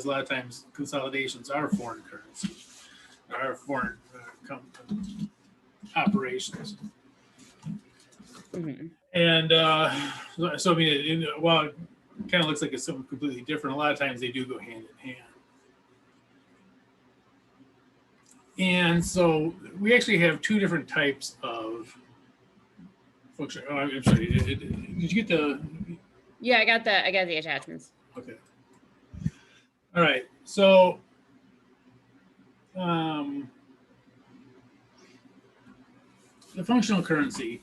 a lot of times consolidations are foreign currency, are foreign operations. Mm-hmm. And so, I mean, while it kind of looks like it's something completely different, a lot of times they do go hand in hand. And so we actually have two different types of function. Oh, I'm sorry. Did you get the? Yeah, I got the attachments. Okay. All right. So, the functional currency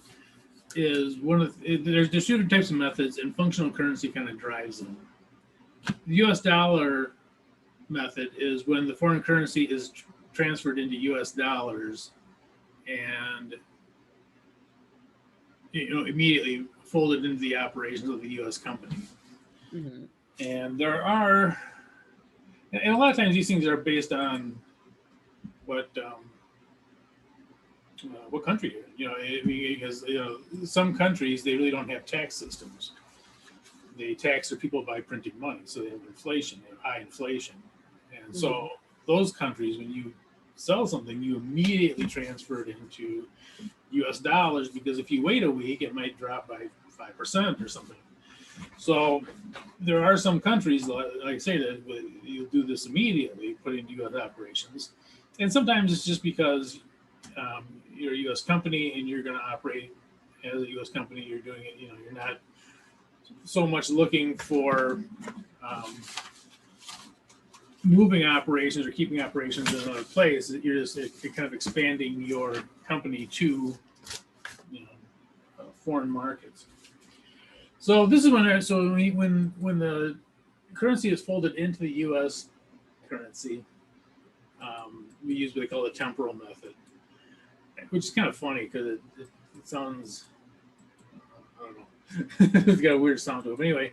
is one of there's two different types of methods, and functional currency kind of drives them. The U.S. dollar method is when the foreign currency is transferred into U.S. dollars, and immediately folded into the operations of the U.S. company. Mm-hmm. And a lot of times these things are based on what country you're in. Because some countries, they really don't have tax systems. They tax their people by printing money, so they have inflation, they have high inflation. And so those countries, when you sell something, you immediately transfer it into US dollars, because if you wait a week, it might drop by 5% or something. So there are some countries, like I say, that you'll do this immediately, put into US operations. And sometimes it's just because you're a US company and you're going to operate as a US company. You're doing it, you're not so much looking for moving operations or keeping operations in another place. You're just kind of expanding your company to foreign markets. So this is when the currency is folded into the U.S. currency, we use what they call the temporal method, which is kind of funny because it sounds, I don't know, it's got a weird sound to it. But anyway,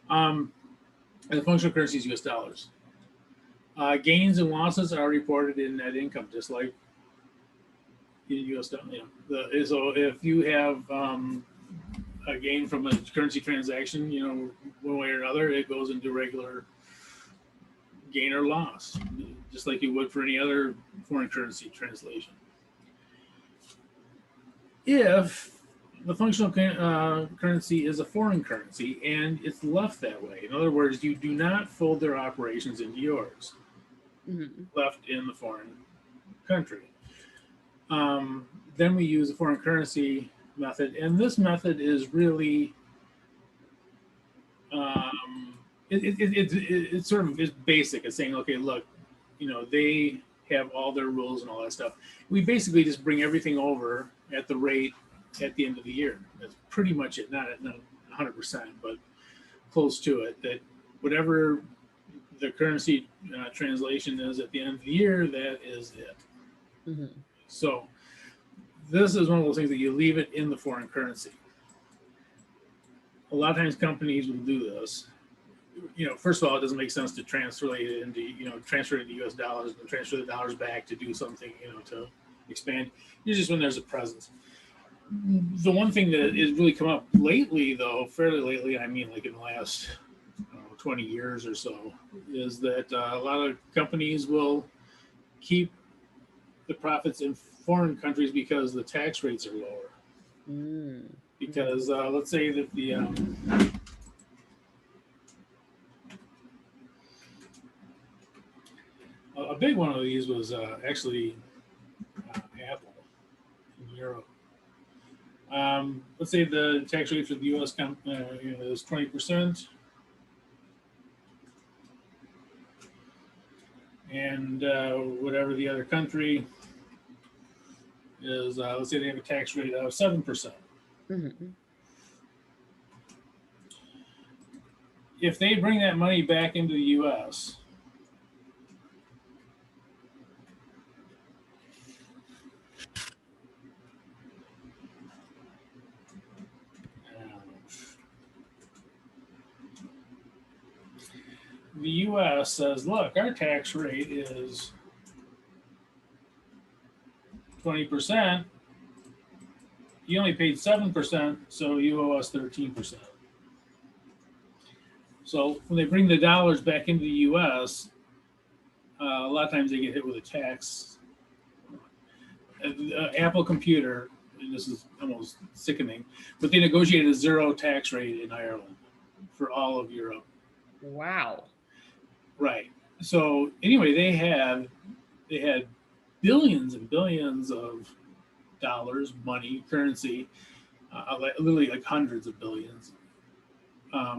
the functional currency is U.S. dollars. Gains and losses are reported in net income, just like in U.S. dollars. So if you have a gain from a currency transaction, one way or another, it goes into regular gain or loss, just like you would for any other foreign currency translation. If the functional currency is a foreign currency and it's left that way, in other words, you do not fold their operations into yours, left in the foreign country, then we use the foreign currency method. And this method is really, it sort of is basic. It's saying, okay, look, they have all their rules and all that stuff. We basically just bring everything over at the rate at the end of the year. That's pretty much it. Not 100%, but close to it. That whatever the currency translation is at the end of the year, that is it. Mm-hmm. So this is one of those things that you leave it in the foreign currency. A lot of times companies will do this. First of all, it doesn't make sense to transfer it into US dollars and transfer the dollars back to do something, to expand. It's just when there's a presence. The one thing that has really come up lately, though, fairly lately, I mean like in the last 20 years or so, is that a lot of companies will keep the profits in foreign countries because the tax rates are lower. Because let's say that the a big one of these was actually Apple in Europe. Let's say the tax rate for the U.S. is 20%, and whatever the other country is, let's say they have a tax rate of 7%. If they bring that money back into the U.S., the U.S. says, look, our tax rate is 20%. You only paid 7%, so you owe us 13%. So when they bring the dollars back into the U.S., a lot of times they get hit with a tax. Apple Computer, and this is almost sickening, but they negotiated a zero tax rate in Ireland for all of Europe. Wow. Right. So anyway, they had billions and billions of dollars, money, currency, literally like hundreds of billions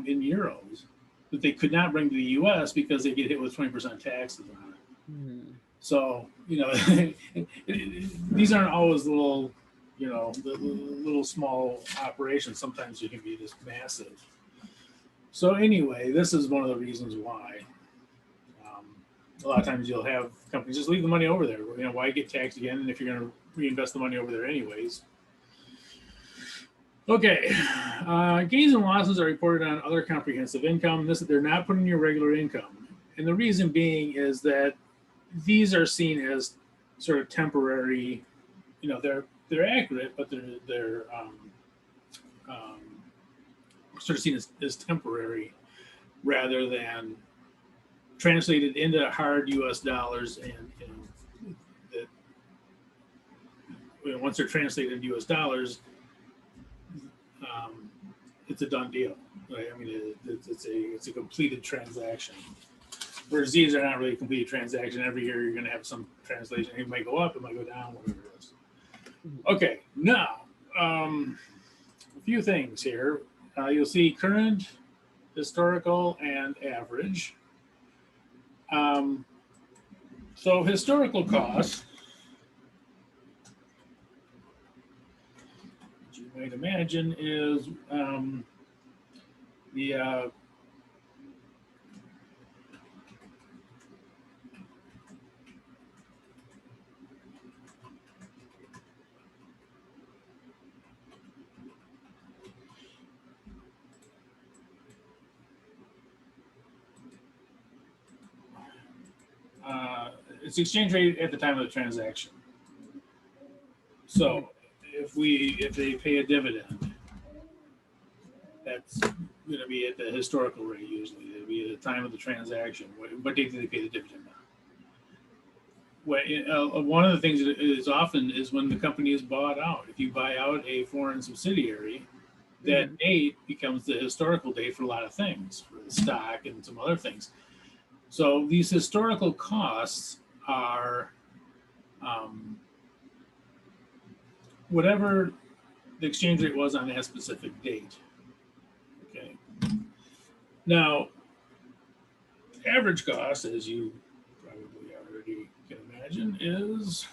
in euros that they could not bring to the U.S. because they get hit with 20% taxes on it. Mm-hmm. So, these aren't always little, little small operations. Sometimes they can be just massive. So anyway, this is one of the reasons why. A lot of times you'll have companies just leave the money over there. Why get taxed again? And if you're going to reinvest the money over there anyways. Okay, gains and losses are reported on other comprehensive income. They're not put in your regular income. And the reason being is that these are seen as sort of temporary, they're accurate, but they're sort of seen as temporary rather than translated into hard U.S. dollars, and that once they're translated into U.S. dollars, it's a done deal. Right? I mean, it's a completed transaction. Whereas these are not really a completed transaction. Every year you're going to have some translation. It might go up, it might go down, whatever it is. Okay, now a few things here. You'll see current, historical, and average. So historical costs, which you might imagine is the it's exchange rate at the time of the transaction. So if they pay a dividend, that's going to be at the historical rate usually. It'll be at the time of the transaction. What date do they pay the dividend on? One of the things that is often is when the company is bought out. If you buy out a foreign subsidiary, that date becomes the historical date for a lot of things, for the stock and some other things. So these historical costs are whatever the exchange rate was on that specific date. Okay. Now, average cost, as you probably already can imagine, is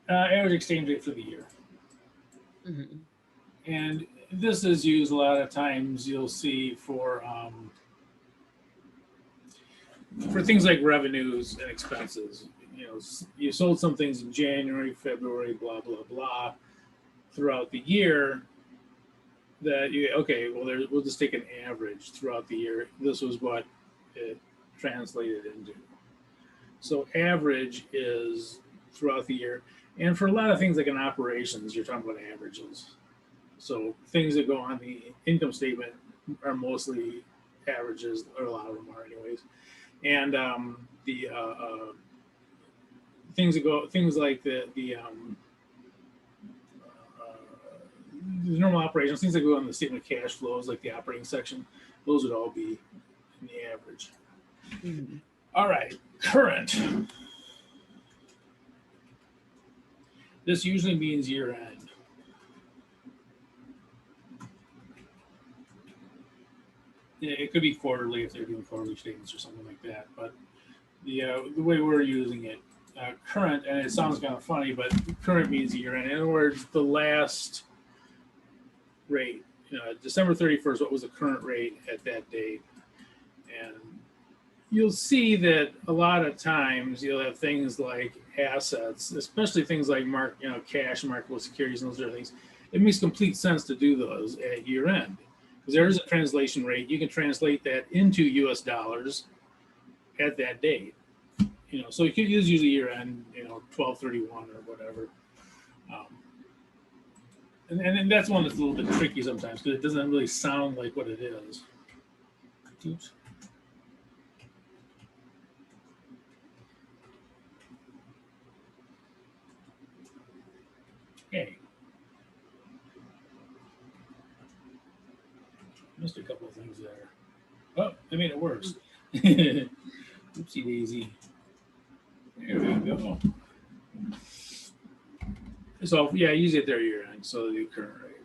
average exchange rate for the year. Mm-hmm. And this is used a lot of times. You'll see for things like revenues and expenses. You sold some things in January, February, blah blah blah, throughout the year. We'll just take an average throughout the year. This was what it translated into. So average is throughout the year. And for a lot of things like in operations, you're talking about averages. So things that go on the income statement are mostly averages, or a lot of them are anyways. And the things like the normal operations, things that go on the statement of cash flows, like the operating section, those would all be in the average. Mm-hmm. All right, current. This usually means year end. It could be quarterly if they're doing quarterly statements or something like that. But the way we're using it, current, and it sounds kind of funny, but current means year end. In other words, the last rate, December 31st, what was the current rate at that date? And you'll see that a lot of times you'll have things like assets, especially things like cash, marketable securities, and those other things. It makes complete sense to do those at year end because there is a translation rate. You can translate that into U.S. dollars, at that date. So you could use usually year end, 12/31 or whatever. Um, and that's one that's a little bit tricky sometimes because it doesn't really sound like what it is. Oops. Hey, missed a couple of things there. Oh, I made it worse. Oopsie daisy. There we go. So yeah, use it there year end, so the current rate.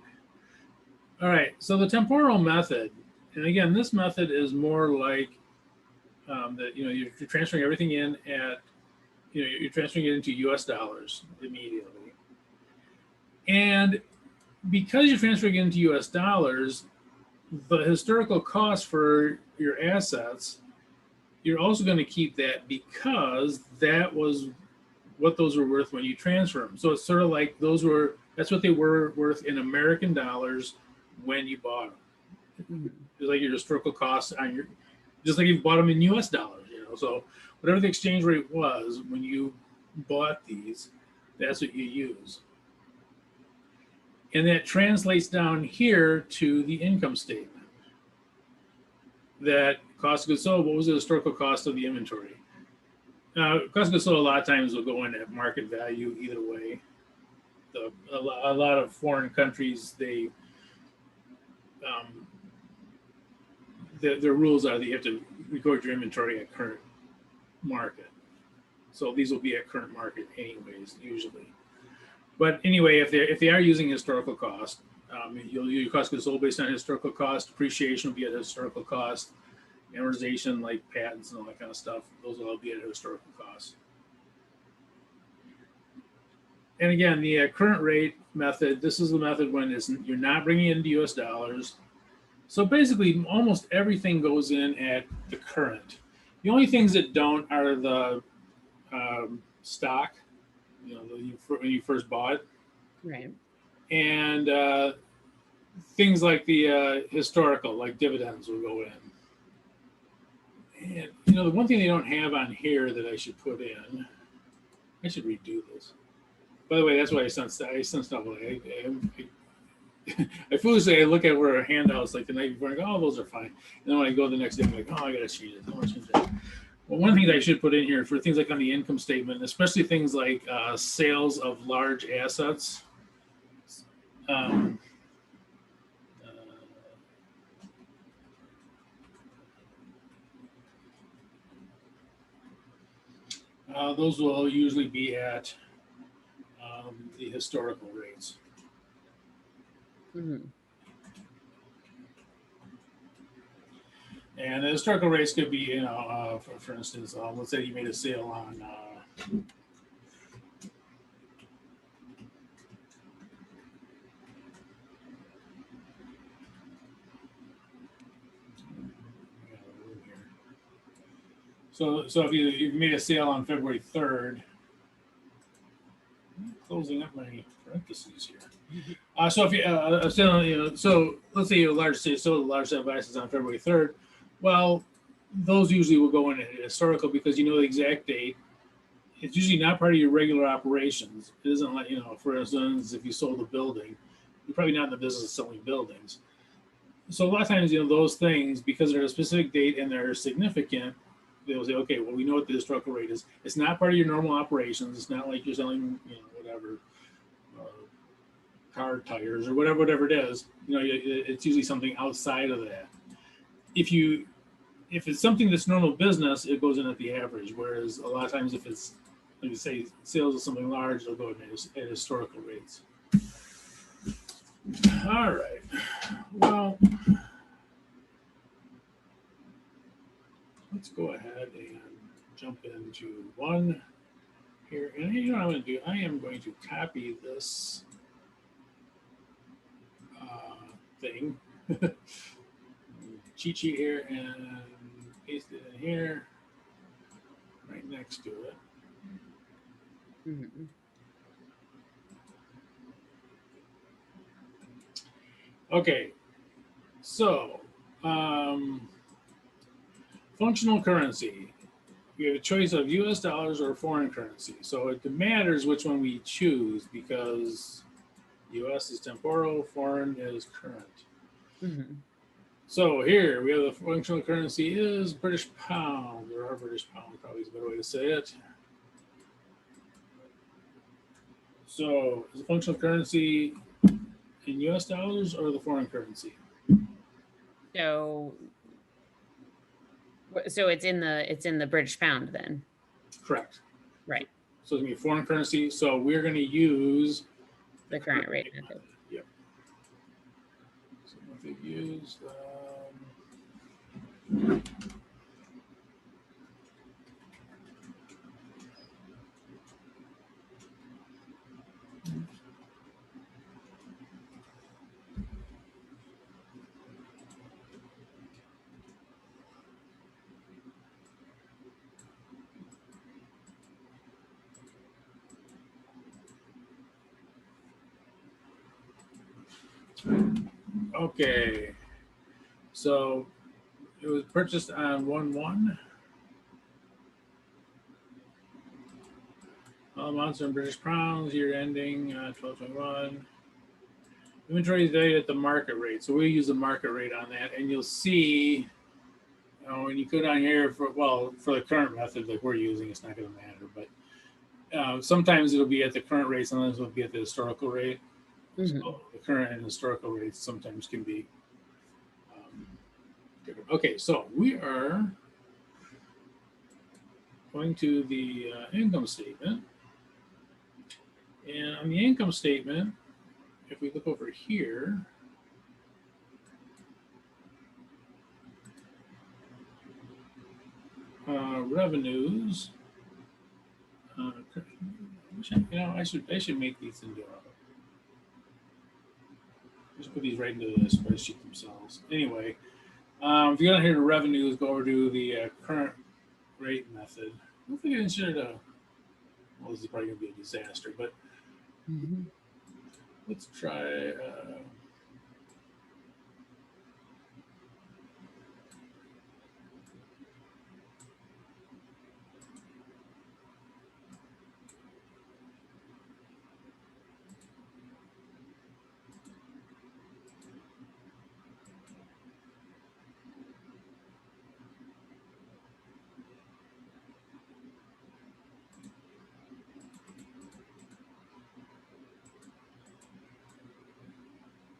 All right, so the temporal method, and again, this method is more like that. You're transferring everything in at, you're transferring it into U.S. dollars immediately, and because you're transferring it into U.S. dollars, the historical cost for your assets, you're also going to keep that because that was what those were worth when you transfer them. So it's sort of like that's what they were worth in American dollars when you bought them. It's like your historical costs just like you bought them in US dollars, So whatever the exchange rate was when you bought these, that's what you use. And that translates down here to the income statement. That cost of goods sold, what was the historical cost of the inventory? Cost of goods sold a lot of times will go in at market value either way. A lot of foreign countries, their rules are that you have to record your inventory at current market. So these will be at current market anyways, usually. But anyway, if they are using historical cost, you'll use cost of goods sold based on historical cost. Depreciation will be at historical cost. Amortization, like patents and all that kind of stuff, those will all be at historical cost. And again, the current rate method, this is the method when you're not bringing in into US dollars. So basically, almost everything goes in at the current. The only things that don't are the stock, when you first bought it. Right. And things like the historical, like dividends, will go in. And the one thing they don't have on here that I should put in, I should redo this. By the way, that's why I sent stuff away. I foolishly look at where handouts like the night before and I go, oh, those are fine. And then when I go the next day, I'm like, oh, I gotta change it. I want to change that. Well, one thing that I should put in here for things like on the income statement, especially things like sales of large assets. Those will usually be at the historical rates. Mm-hmm. And the historical rates could be, for instance, let's say you made a sale on so if you made a sale on February 3rd, I'm closing up my parentheses here. So if you selling, so let's say you sold a large set of assets on February 3rd. Well, those usually will go in at historical because you know the exact date. It's usually not part of your regular operations. It isn't like, for instance, if you sold a building, you're probably not in the business of selling buildings. So a lot of times, those things, because they're a specific date and they're significant, they'll say, okay, well, we know what the historical rate is. It's not part of your normal operations. It's not like you're selling, whatever, car tires or whatever it is. It's usually something outside of that. If it's something that's normal business, it goes in at the average. Whereas a lot of times, if it's, like you say, sales of something large, they'll go at historical rates. All right. Well, let's go ahead and jump into one here. And what I'm going to do? I am going to copy this thing, cheat sheet here, and paste it in here, right next to it. Mm-hmm. Okay, so functional currency. we have a choice of US dollars or foreign currency. So it matters which one we choose because US is temporal, foreign is current. Mm-hmm. So here we have the functional currency is British pound, or our British pound, probably is a better way to say it. So is the functional currency in US dollars or the foreign currency? So it's in the British pound then, Correct. right? So it's going to be foreign currency. So we're going to use The current rate method. Yep. So if they use okay. So it was purchased on 1/1. All amounts are in British pounds, year ending 12/21. Inventory is valued at the market rate. So we use the market rate on that. And you'll see when you go down here for the current method like we're using, it's not going to matter. But sometimes it'll be at the current rate, sometimes it'll be at the historical rate. Mm-hmm. So the current and historical rates sometimes can be different. Okay, so we are going to the income statement. And on the income statement, if we look over here, revenues. I should make these into. Just put these right into the spreadsheet themselves. Anyway, if you go down here to revenues, go over to the current rate method. I don't think I inserted a. Well, this is probably going to be a disaster, but Mm-hmm. let's try.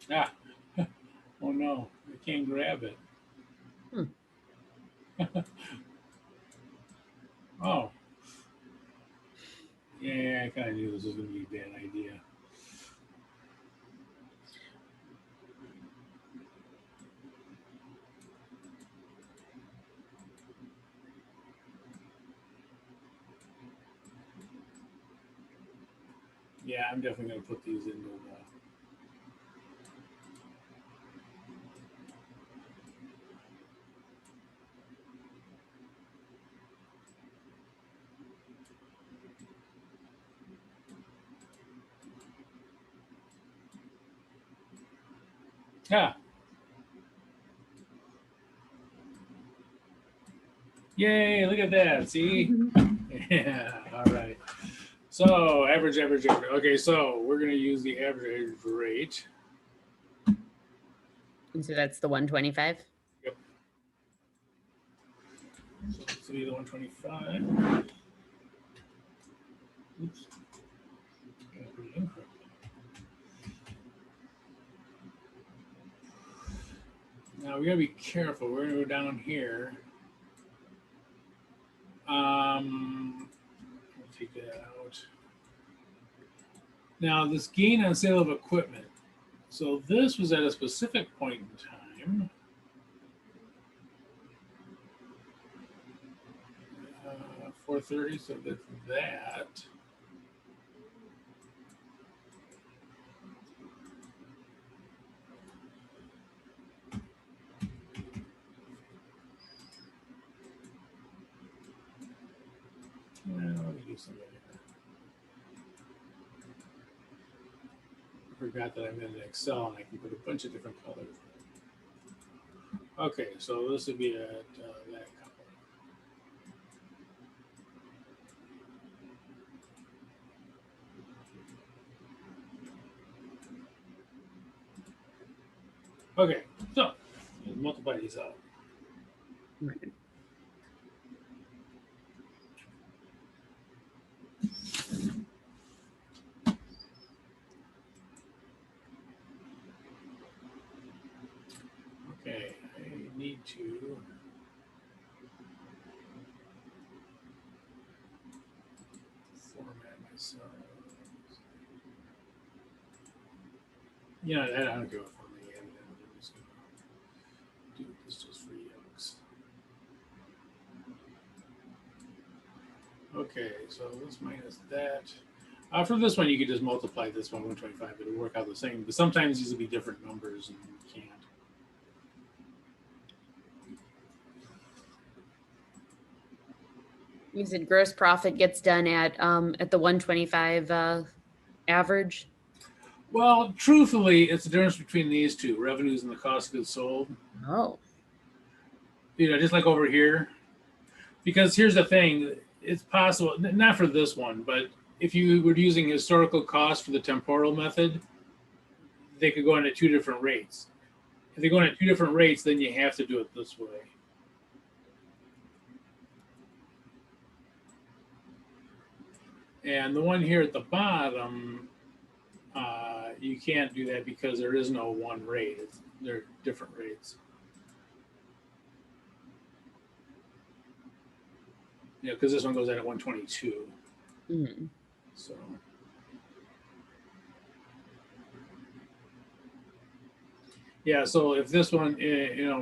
Ah, oh no, I can't grab it. Oh, yeah, I kind of knew this was going to be a bad idea. Yeah, I'm definitely going to put these into the. Ah, yay, look at that. See? Yeah, all right. So average. Okay, so we're going to use the average rate. And so that's the 125. Yep. So let's see the 125. Oops. Got to put it incorrectly. Now we got to be careful. We're going to go down here. I'll take that out. Now this gain on sale of equipment. So this was at a specific point in time. 430, so that's that. Let me do something here. I forgot that I'm in an Excel and I can put a bunch of different colors. Okay, so this would be at that color. Okay, so multiply these out. Right. Okay, I need to format myself. Yeah, I don't give a fuck. I'm just gonna do this just for yucks. Okay, so this minus that. For this one, you could just multiply this one 125. It'll work out the same. But sometimes these will be different numbers, and you can't. You said gross profit gets done at the 125 average. Well, truthfully, it's the difference between these two revenues and the cost of goods sold. Oh. Just like over here. Because here's the thing, it's possible, not for this one, but if you were using historical cost for the temporal method, they could go into two different rates. If they go into two different rates, then you have to do it this way. And the one here at the bottom, you can't do that because there is no one rate. They're different rates. Because this one goes in at 122. Mm-hmm. So. Yeah, so if this one,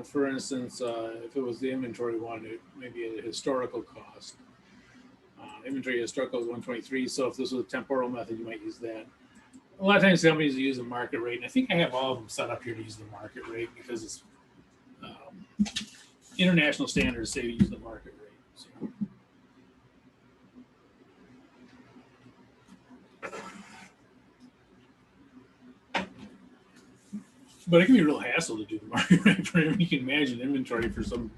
for instance, if it was the inventory one, it may be a historical cost. Inventory historical is 123. So if this was a temporal method, you might use that. A lot of times companies use the market rate, and I think I have all of them set up here to use the market rate because it's international standards say to use the market rate. So. But it can be a real hassle to do the market rate for him. You can imagine inventory for some,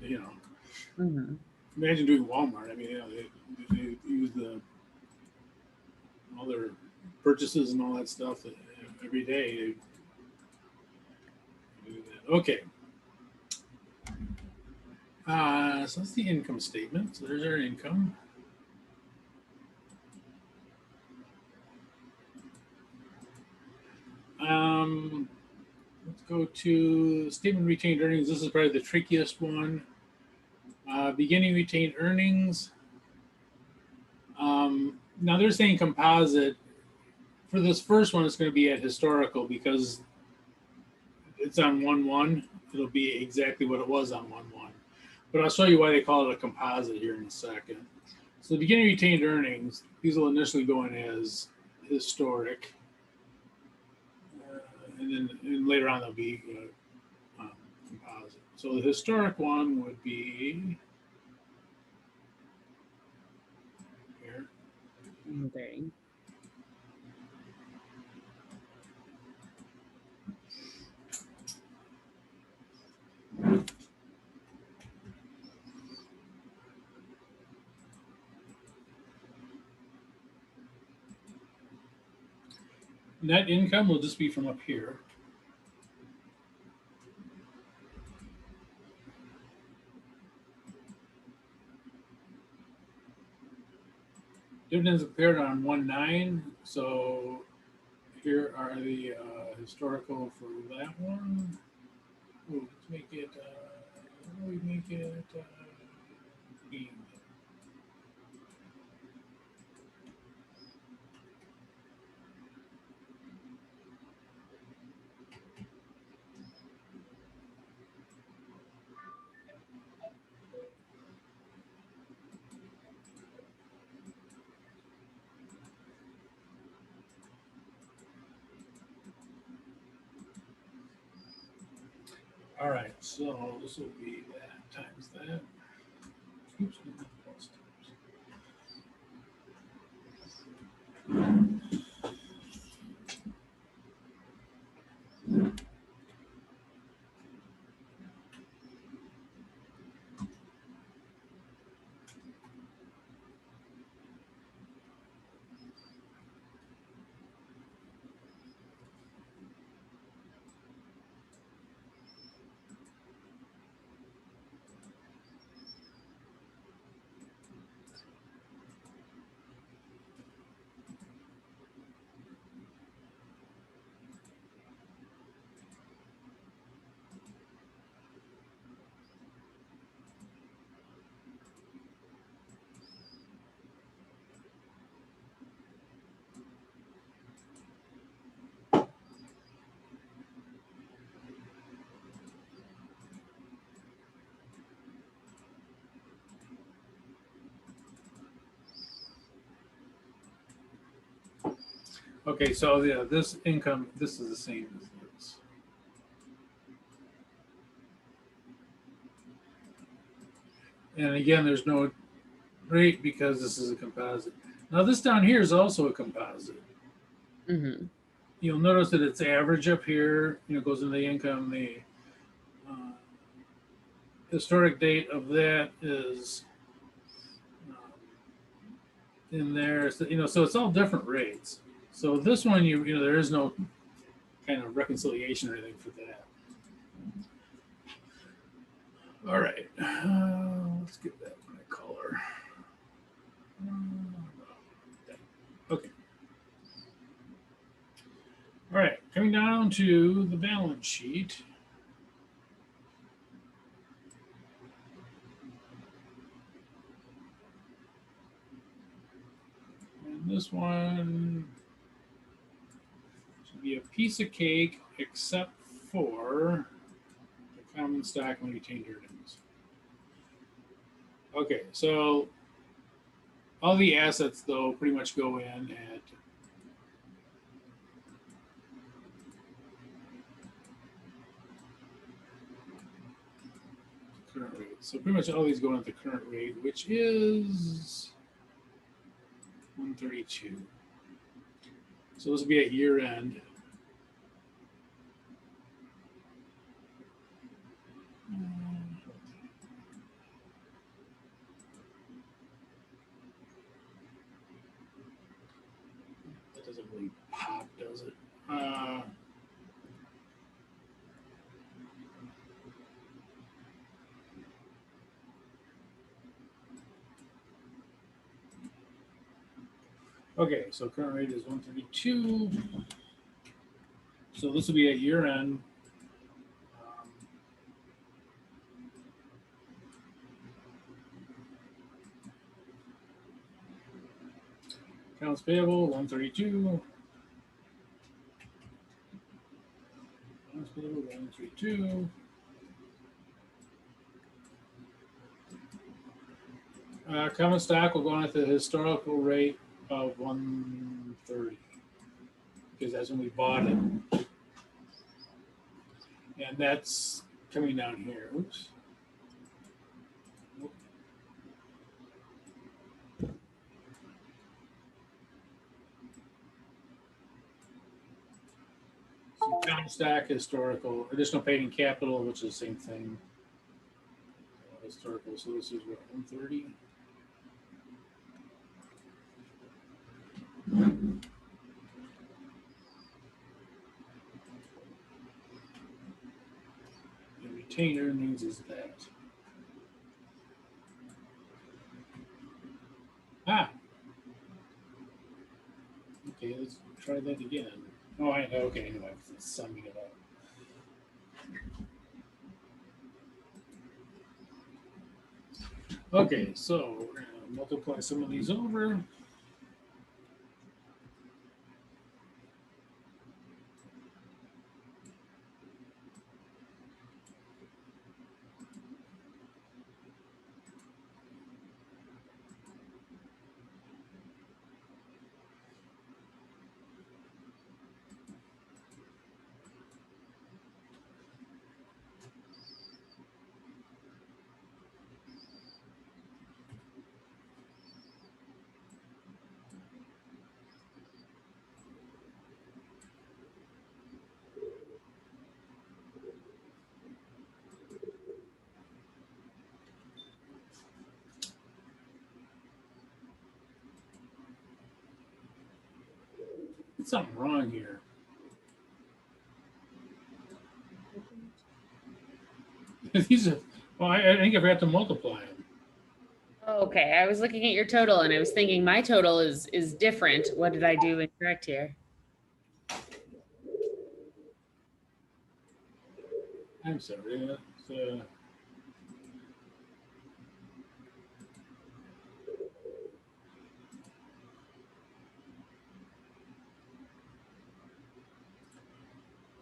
Mm-hmm. Imagine doing Walmart. I mean, they use all their purchases and all that stuff every day. Okay. So that's the income statement. So there's our income. Let's go to statement retained earnings. This is probably the trickiest one. Beginning retained earnings. Now they're saying composite. For this first one, it's going to be at historical because it's on 1-1. It'll be exactly what it was on 1-1. But I'll show you why they call it a composite here in a second. So the beginning retained earnings, these will initially go in as historic. And then later on, they'll be composite. So the historic one would be here. Okay. Net income will just be from up here. Dividends appeared on 1-9. So here are the historical for that one. Ooh, let's make it. How do we make it? Green. All right, so this will be that times that. Oops, not plus times. Okay, so yeah, this income, this is the same as this. And again, there's no rate because this is a composite. Now this down here is also a composite. Mm-hmm. You'll notice that it's average up here, goes into the income. The historic date of that is in there. So, so it's all different rates. So this one, there is no kind of reconciliation or anything for that. All right, let's get that my color. Okay. All right, coming down to the balance sheet. And this one should be a piece of cake except for the common stock and retained earnings. Okay, so all the assets, though, pretty much go in at current rate. So pretty much all these go in at the current rate, which is 132. So this will be at year end. That doesn't really pop, does it? Okay, so current rate is 132. So this will be at year end. Accounts payable 132. Accounts payable 132. Common stock will go on at the historical rate of 130 because that's when we bought it. And that's coming down here. Oops. So common stock, historical, additional paid in capital, which is the same thing. Historical, so this is what, 130? And retained earnings is that. Ah. Okay, let's try that again. Oh, okay, anyway, it's summing it up. Okay, so we're going to multiply some of these over. There's something wrong here. These are, well, I think I forgot to multiply them. Okay, I was looking at your total and I was thinking my total is different. What did I do incorrect here? I'm sorry. That's,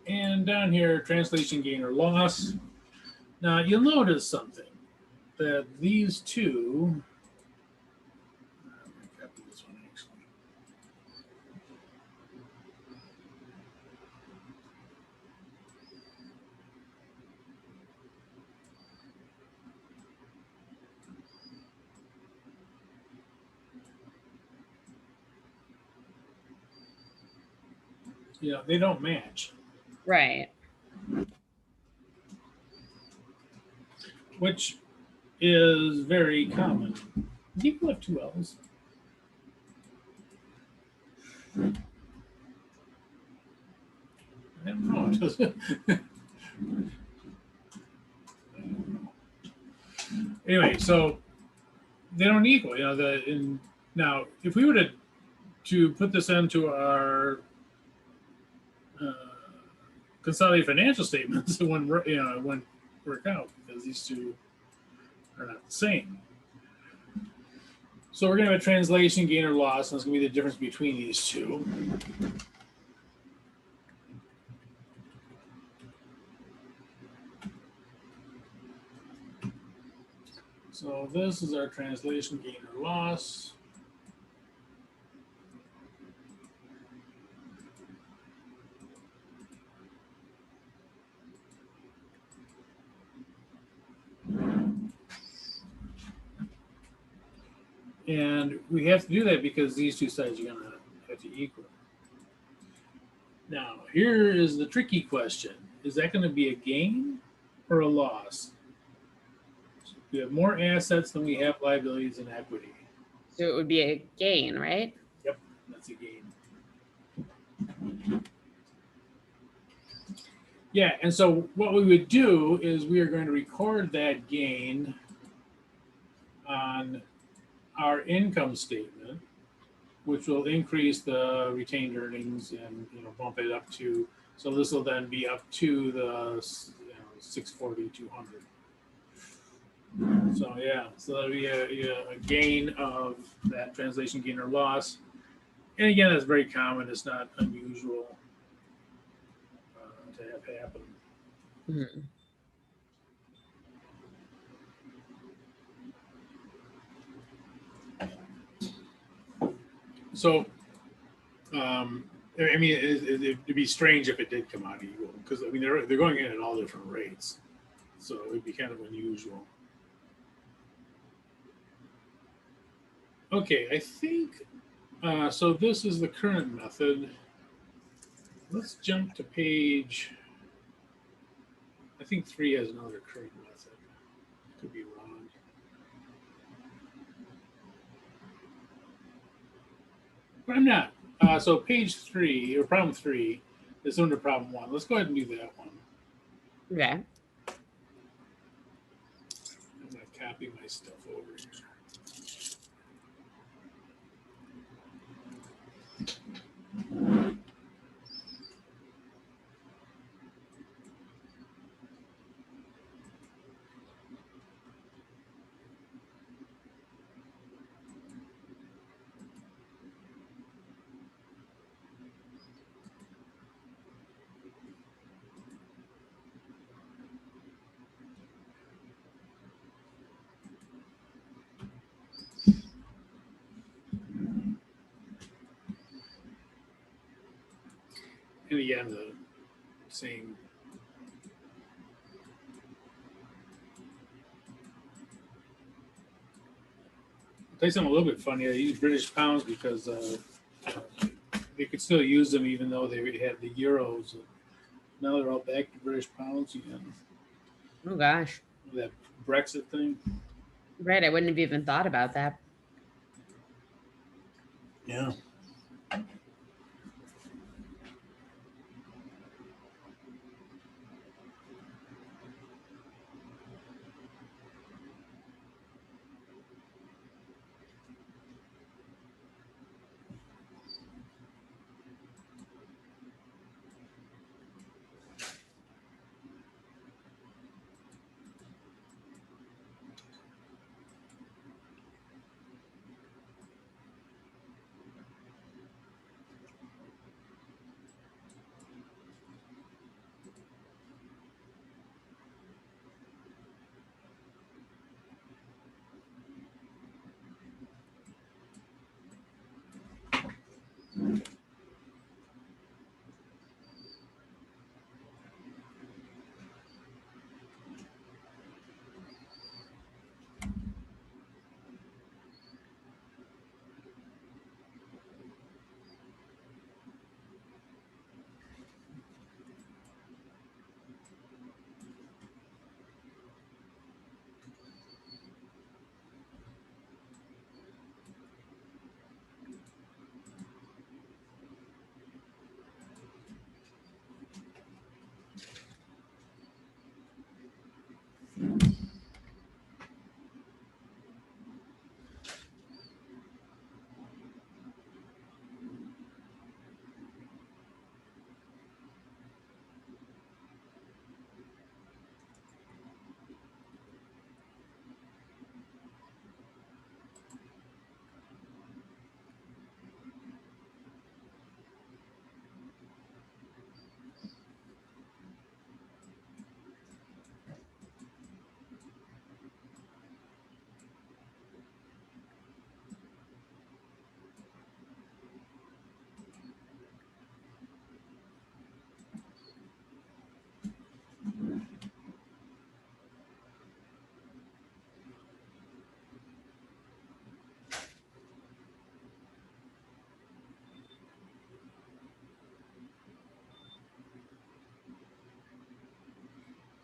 and down here, translation gain or loss. Now you'll notice something that these two. I'm going to copy this one actually. they don't match, Right. which is very common. People have two L's. I don't know. It doesn't. Anyway, so they don't equal. Now, if we were to put this into our consolidated financial statements, it wouldn't work out because these two are not the same. So we're going to have a translation gain or loss, and it's going to be the difference between these two. So this is our translation gain or loss. And we have to do that because these two sides are going to have to equal. Now, here is the tricky question. Is that going to be a gain or a loss? We have more assets than we have liabilities and equity. So it would be a gain, right? Yep, that's a gain. Yeah, and so what we would do is we are going to record that gain on our income statement, which will increase the retained earnings and bump it up to. So this will then be up to the 640, 200. So yeah, so that'll be a gain of that translation gain or loss. And again, that's very common. It's not unusual to have happen. Mm-hmm. So, I mean, it'd be strange if it did come out equal because I mean they're going in at all different rates, so it'd be kind of unusual. Okay, I think so. This is the current method. Let's jump to page. I think 3 has another current method. Could be wrong. But I'm not. So page 3 or problem 3 is under problem 1. Let's go ahead and do that one. Okay. I'm going to copy my stuff over here. And again, the same. I'll tell you something a little bit funny. I use British pounds because they could still use them even though they had the euros. Now they're all back to British pounds again. Oh gosh. That Brexit thing. Right. I wouldn't have even thought about that. Yeah.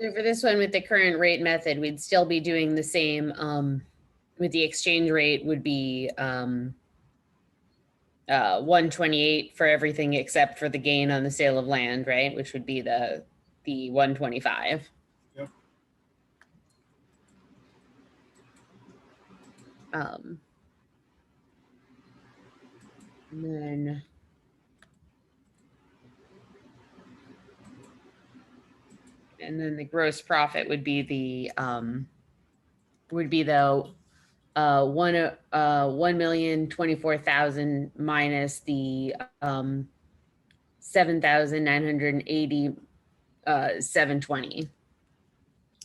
So for this one with the current rate method, we'd still be doing the same, with the exchange rate would be 128 for everything except for the gain on the sale of land, right? Which would be the 125. Yep. And then the gross profit would be the 1,024,000 minus the 7,980 720.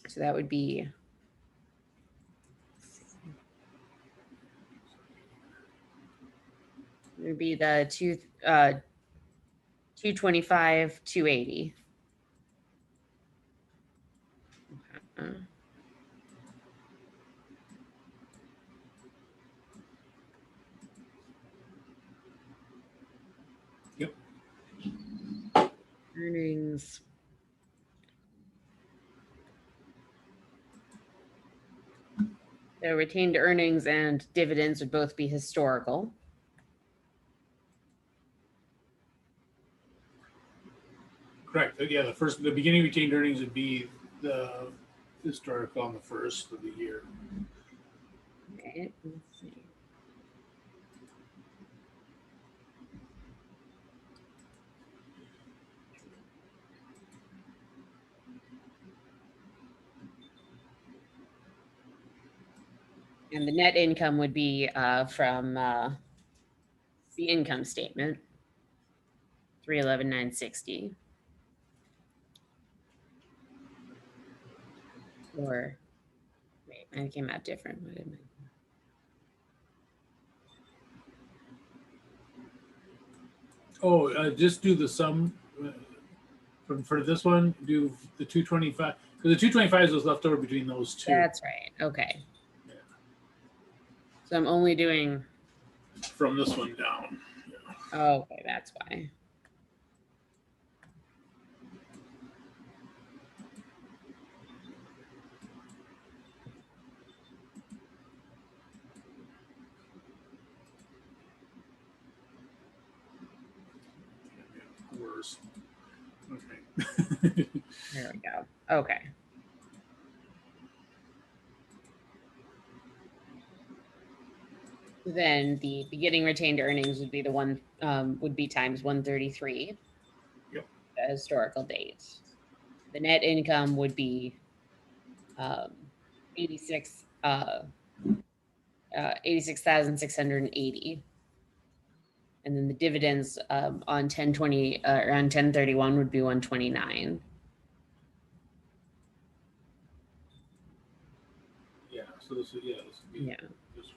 So that would be the 225 280. Yep. Earnings. So retained earnings and dividends would both be historical. Correct. Yeah, the beginning retained earnings would be the historical on the first of the year. Okay, let's see. And the net income would be from the income statement, 311,960. Or wait, mine came out different. What did mine? Oh, just do the sum for this one. Do the 225 because the 225 was left over between those two. That's right. Okay. Yeah. So I'm only doing. From this one down. Yeah. Oh, okay, that's why. Worse. Okay. There we go. Okay. Then the beginning retained earnings would be the one would be times 133. Yep. The historical date. The net income would be 86,680. And then the dividends on 1020 around 1031 would be 129. Yeah. So this would this would be Yeah. this one.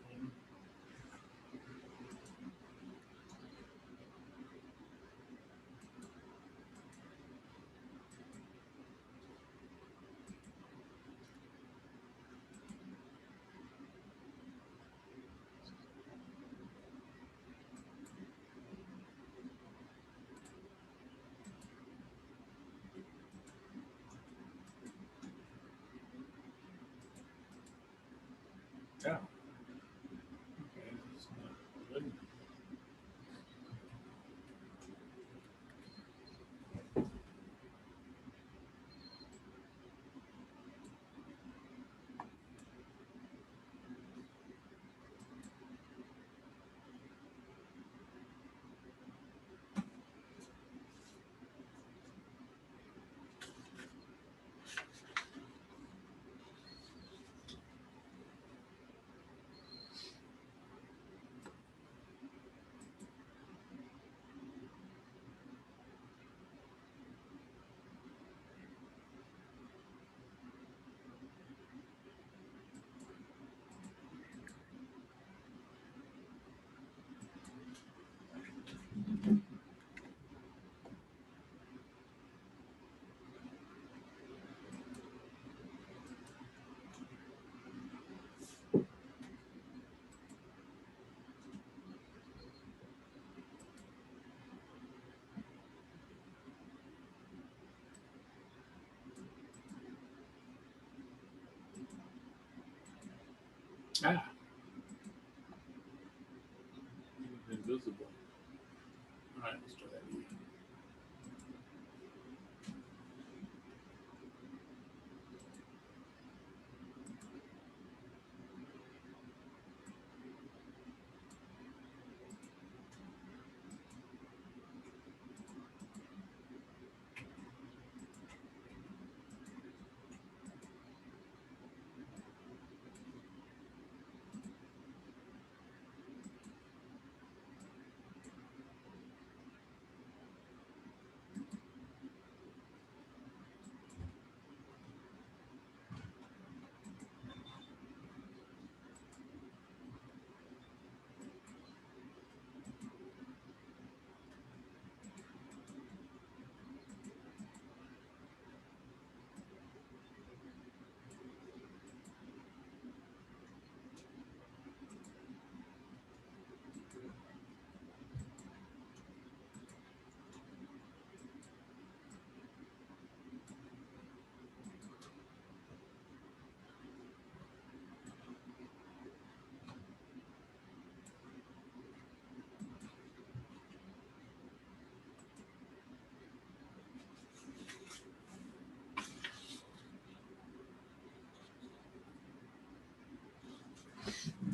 Yeah. Ah, invisible. All right, let's try that again.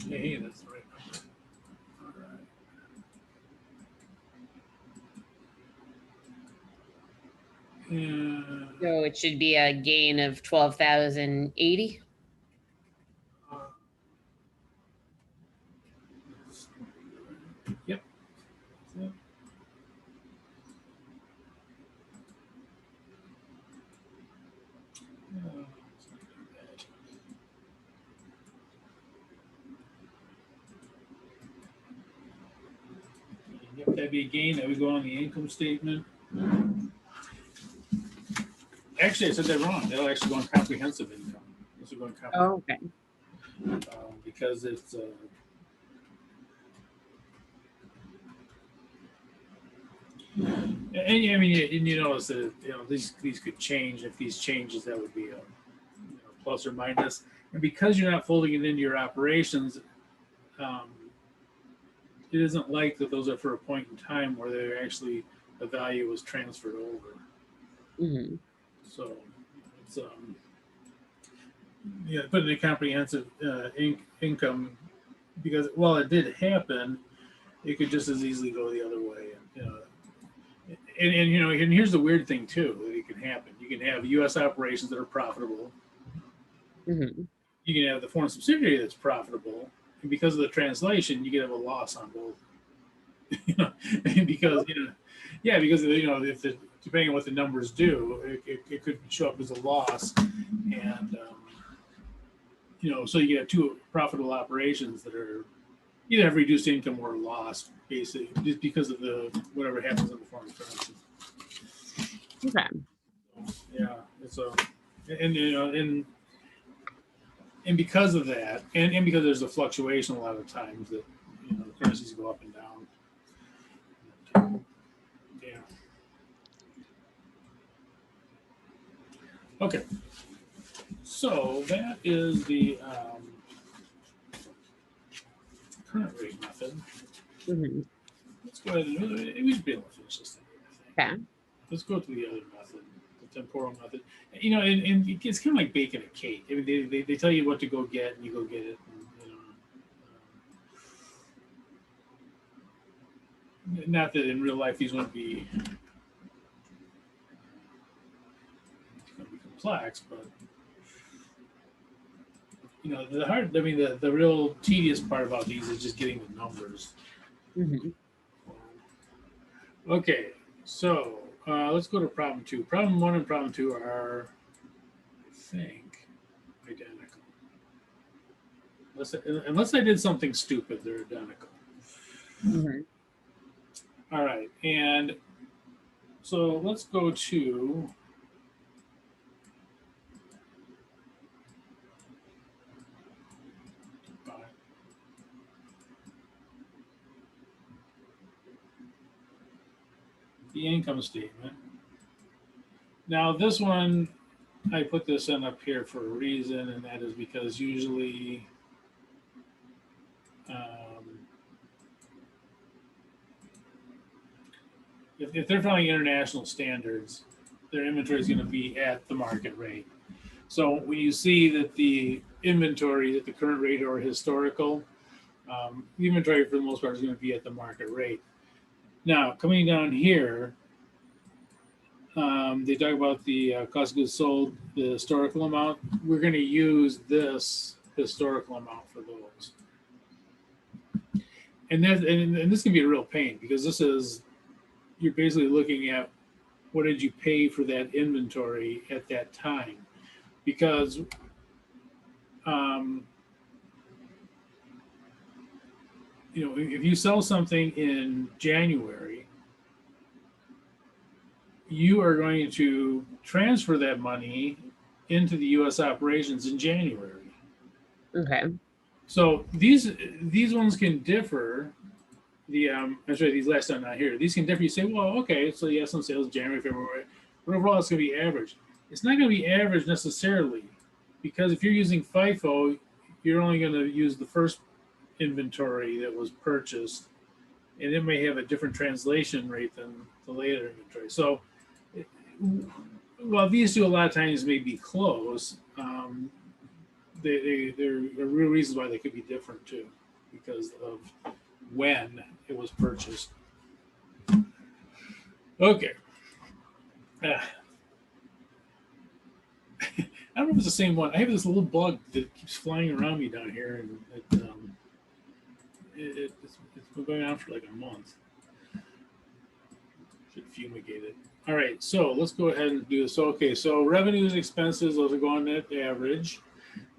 Hey, that's the right number. All right. And So it should be a gain of 12,080. Yep. Yep. Yep, that'd be a gain. That would go on the income statement. Actually, I said that wrong. That'll actually go on comprehensive income. This will go on comprehensive. Oh, okay. Because it's and I mean, and you notice that these could change. If these changes, that would be a plus or minus. And because you're not folding it into your operations, it isn't like that those are for a point in time where they're actually the value was transferred over. Mhm. So it's put in a comprehensive income because while it did happen, it could just as easily go the other way. And here's the weird thing too that it can happen. You can have U.S. operations that are profitable. Mhm. You can have the foreign subsidiary that's profitable, and because of the translation, you can have a loss on both. Because if depending on what the numbers do, it could show up as a loss, and so you get two profitable operations that are either have reduced income or lost, basically, just because of whatever happens in the foreign currency. Okay. Yeah, it's and because of that, and because there's a fluctuation a lot of times that the currencies go up and down. Yeah. Okay. So that is the current rate method. Mhm. Let's go ahead and we should be able to finish this thing. I think. Okay. Let's go to the other method, the temporal method. And it's kind of like baking a cake. I mean, they tell you what to go get, and you go get it. And, not that in real life these wouldn't be complex, but the real tedious part about these is just getting the numbers. Mhm. Okay, so let's go to problem 2. Problem 1 and problem 2 are, I think, identical. Unless I did something stupid, they're identical. Mhm. All right, and so let's go to the income statement. Now, this one, I put this in up here for a reason, and that is because usually If they're following international standards, their inventory is going to be at the market rate. So when you see that the inventory at the current rate or historical, the inventory for the most part is going to be at the market rate. Now, coming down here, they talk about the cost of goods sold, the historical amount. We're going to use this historical amount for those. And this can be a real pain because this is, you're basically looking at what did you pay for that inventory at that time. Because you know, if you sell something in January, you are going to transfer that money into the U.S. operations in January. Okay. So these ones can differ. I'm sorry, these last are not here. These can differ. You say, well, okay, so you have some sales January, February, but overall it's going to be average. It's not going to be average necessarily, because if you're using FIFO, you're only going to use the first inventory that was purchased, and it may have a different translation rate than the later inventory. So while these two a lot of times may be close, there are real reasons why they could be different too, because of when it was purchased. Okay. I don't know if it's the same one. I have this little bug that keeps flying around me down here, and it's been going on for like a month. Should fumigate it. All right, so let's go ahead and do this. So, okay, so revenues and expenses, those are going at average.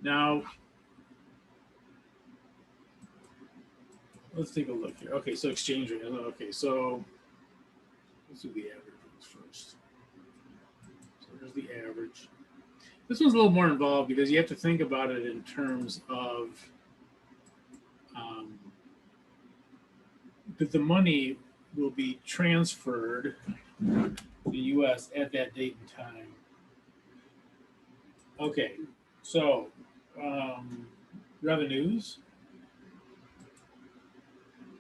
Now, let's take a look here. Okay, so exchange rate. Okay, so let's do the average ones first. So there's the average. This one's a little more involved because you have to think about it in terms of that the money will be transferred to the U.S. at that date and time. Okay, so revenues,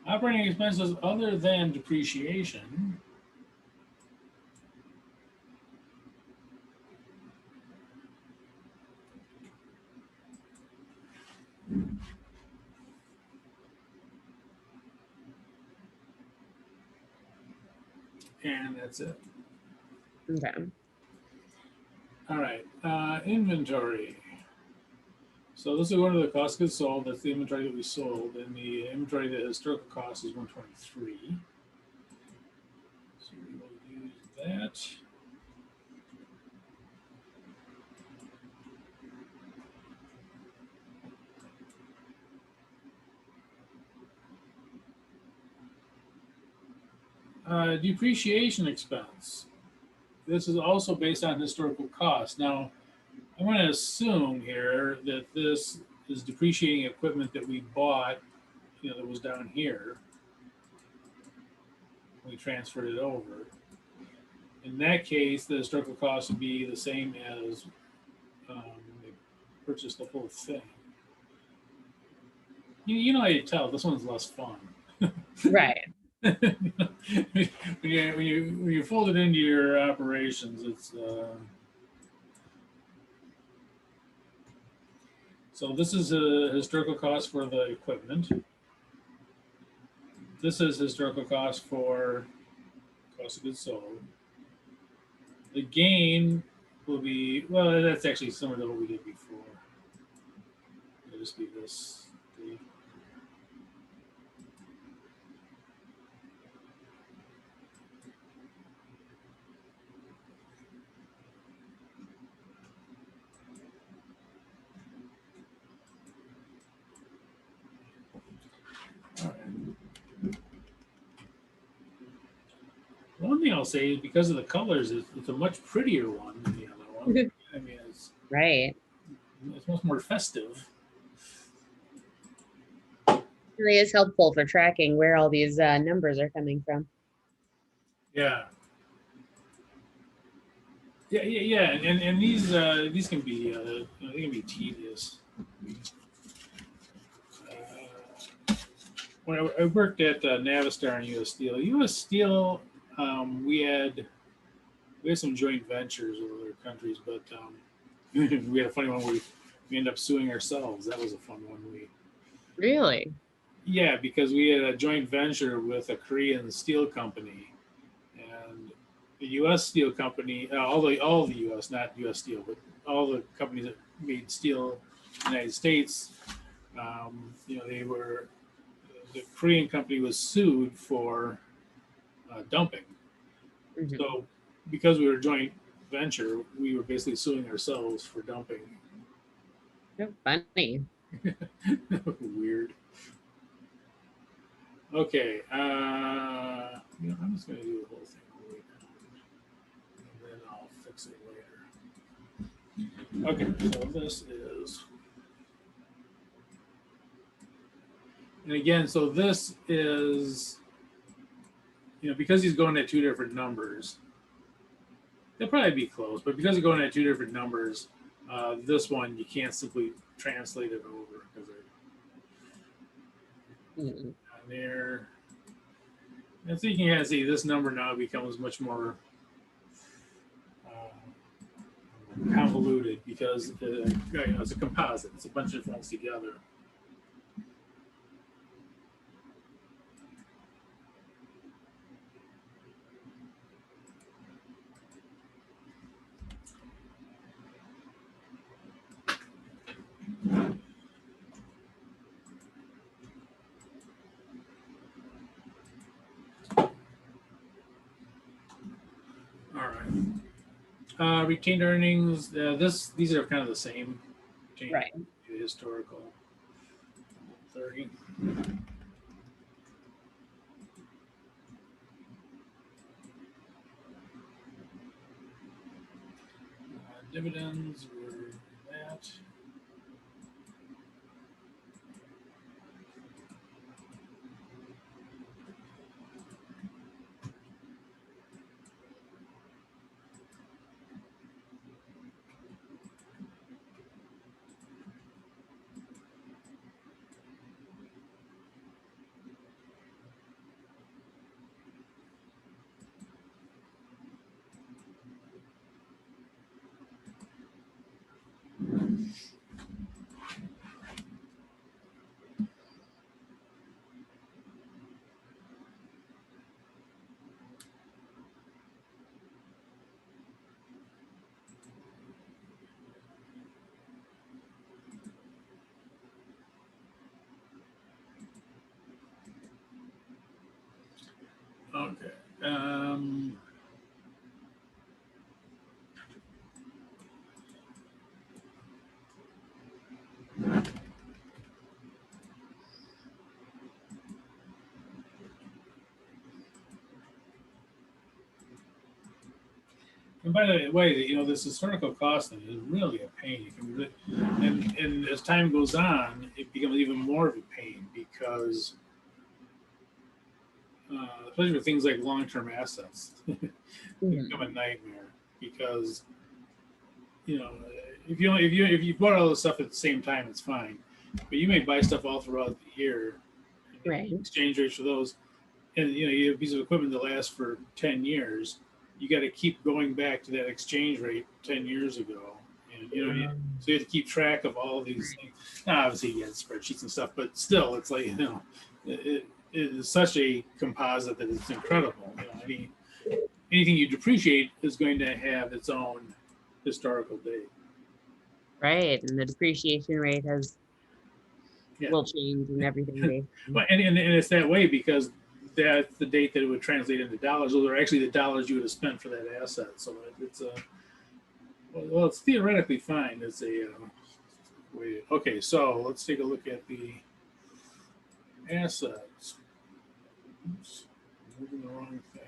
operating expenses other than depreciation. And that's it. Okay. All right, inventory. So this is going to the cost of goods sold. That's the inventory that we sold, and the inventory that historical cost is 123. So we will use that. Depreciation expense. This is also based on historical cost. Now, I'm going to assume here that this is depreciating equipment that we bought, you know, that was down here. We transferred it over. In that case, the historical cost would be the same as they purchased the whole thing. You know how you tell this one's less fun. Right. when you fold it into your operations, it's so this is a historical cost for the equipment. This is historical cost for cost of goods sold. The gain will be, well, that's actually similar to what we did before. It'll just be this. All right. One thing I'll say is because of the colors, it's a much prettier one than the other one. I mean, it's Right. It's much more festive. Really is helpful for tracking where all these numbers are coming from. Yeah. Yeah, and these can be they can be tedious. when I worked at Navistar and U.S. Steel. U.S. Steel, we had some joint ventures with other countries, but we had a funny one where we ended up suing ourselves. That was a fun one. Really? Yeah, because we had a joint venture with a Korean steel company, and the U.S. steel company, all the U.S., not U.S. Steel, but all the companies that made steel in the United States, the Korean company was sued for dumping. Mhm. So because we were a joint venture, we were basically suing ourselves for dumping. So funny. Weird. Okay. I'm just going to do the whole thing right now, and then I'll fix it later. Okay, so this is, and again, so this is, because he's going at two different numbers, they'll probably be close, but because he's going at two different numbers, this one you can't simply translate it over because Mm. on there. And so you can kind of see this number now becomes much more convoluted because it's a composite. It's a bunch of things together. All right. Retained earnings. These are kind of the same. Right. Historical. 30. Dividends were that. Okay. And by the way, this historical costing is really a pain. And as time goes on, it becomes even more of a pain because, especially with things like long-term assets, become a nightmare because you know if you bought all this stuff at the same time, it's fine, but you may buy stuff all throughout the year, Right. exchange rates for those, and you have a piece of equipment that lasts for 10 years. You got to keep going back to that exchange rate 10 years ago, and so you have to keep track of all these things. Now, obviously you have spreadsheets and stuff, but still it's like it is such a composite that it's incredible. Anything you depreciate is going to have its own historical date. Right. And the depreciation rate will change and everything. Well, and it's that way because that's the date that it would translate into dollars. Those are actually the dollars you would have spent for that asset. So it's it's theoretically fine. It's a way. Okay, so let's take a look at the assets. Oops, I'm moving the wrong thing.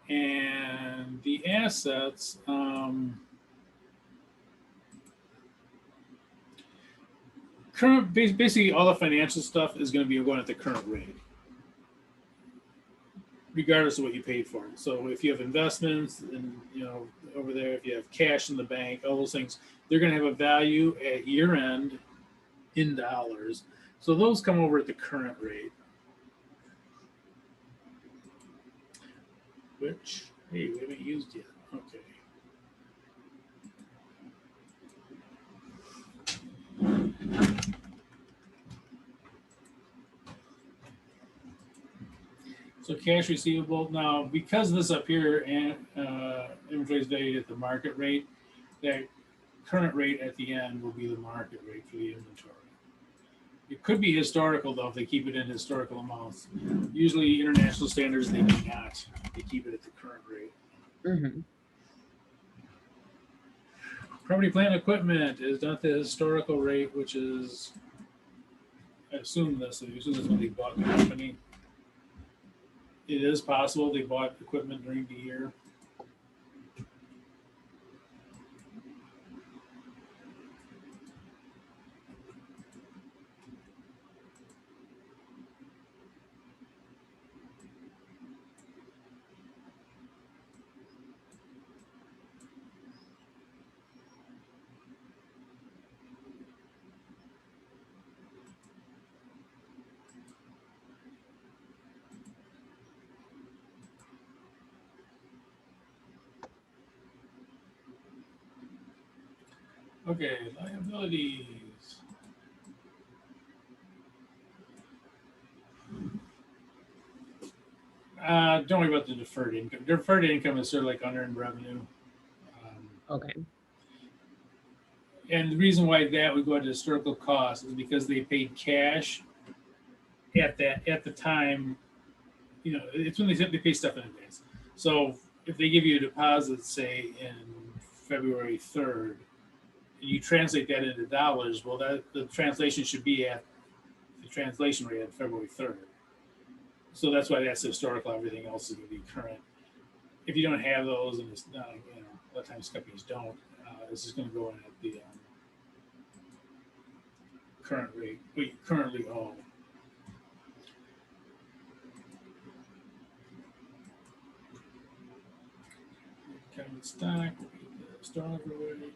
And the assets, basically all the financial stuff is going to be going at the current rate. regardless of what you paid for it. So if you have investments and over there, if you have cash in the bank, all those things, they're going to have a value at year end in dollars. So those come over at the current rate, which, hey, we haven't used yet. Okay. So cash receivable, now because this up here and inventory is valued at the market rate, that current rate at the end will be the market rate for the inventory. It could be historical though if they keep it in historical amounts. Usually international standards, they do not. They keep it at the current rate. Mm-hmm. Property, plant, equipment is not the historical rate, which is, I assume this when they bought the company. It is possible they bought equipment during the year. Okay, liabilities. Don't worry about the deferred income. Deferred income is sort of like unearned revenue. Okay. And the reason why that would go to historical cost is because they paid cash at the time. It's when they pay stuff in advance. So if they give you a deposit, say in February 3rd, and you translate that into dollars, well, the translation should be at the translation rate at February 3rd. So that's why that's historical. Everything else is going to be current. If you don't have those, and it's not, a lot of times companies don't, it's just going to go in at the current rate, what you currently owe. Common stock, the historical rate.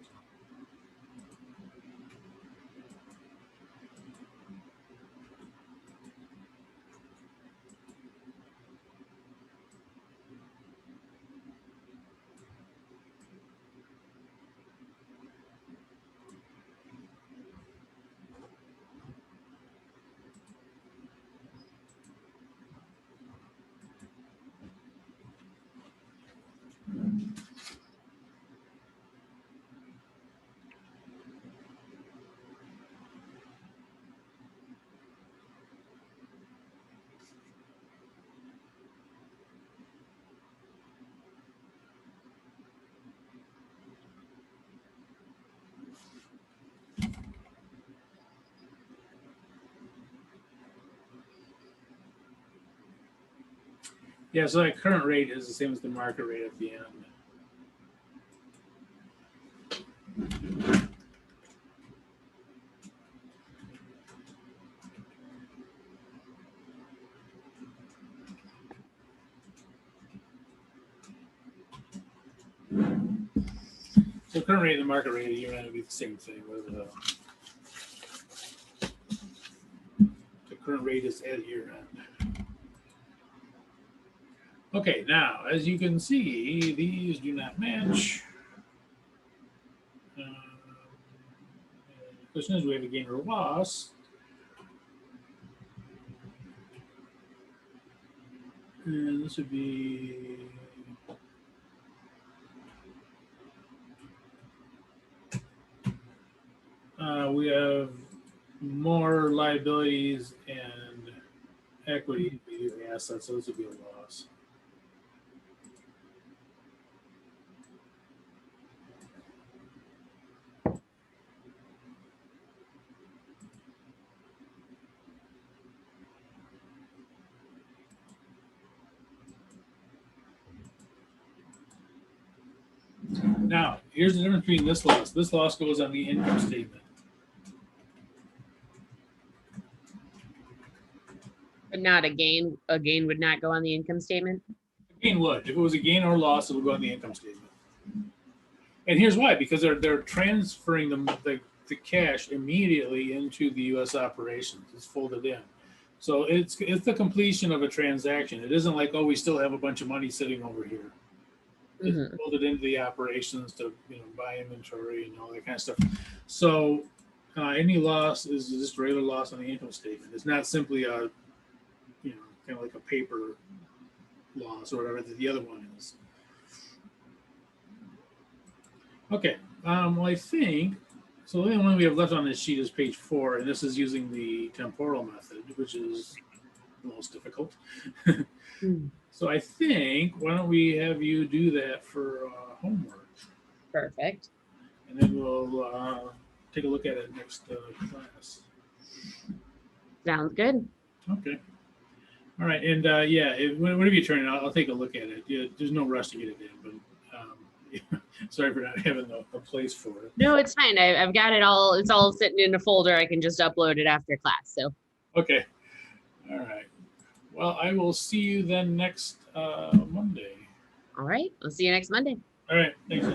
Yeah, so that current rate is the same as the market rate at the end. So current rate and the market rate at year end would be the same thing. The current rate is at year end. Okay, now as you can see, these do not match. The question is, we have a gain or a loss. And this would be we have more liabilities and equity than we do assets, so this would be a loss. Now, here's the difference between this loss. This loss goes on the income statement. But not a gain. A gain would not go on the income statement. Gain would. If it was a gain or loss, it would go on the income statement. And here's why: because they're transferring the cash immediately into the U.S. operations. It's folded in, so it's the completion of a transaction. It isn't like, oh, we still have a bunch of money sitting over here. It's folded into the operations to buy inventory and all that kind of stuff. So any loss is just regular loss on the income statement. It's not simply a kind of like a paper loss or whatever that the other one is. Okay, well, I think, so the only one we have left on this sheet is page 4, and this is using the temporal method, which is the most difficult. So I think, why don't we have you do that for homework? Perfect. And then we'll take a look at it next class. Sounds good. Okay. All right, and yeah, whenever you turn it, I'll take a look at it. Yeah, there's no rush to get it in, but sorry for not having a place for it. No, it's fine. I've got it all. It's all sitting in a folder. I can just upload it after class. So. Okay. All right. Well, I will see you then next Monday. All right. I'll see you next Monday. All right. Thanks.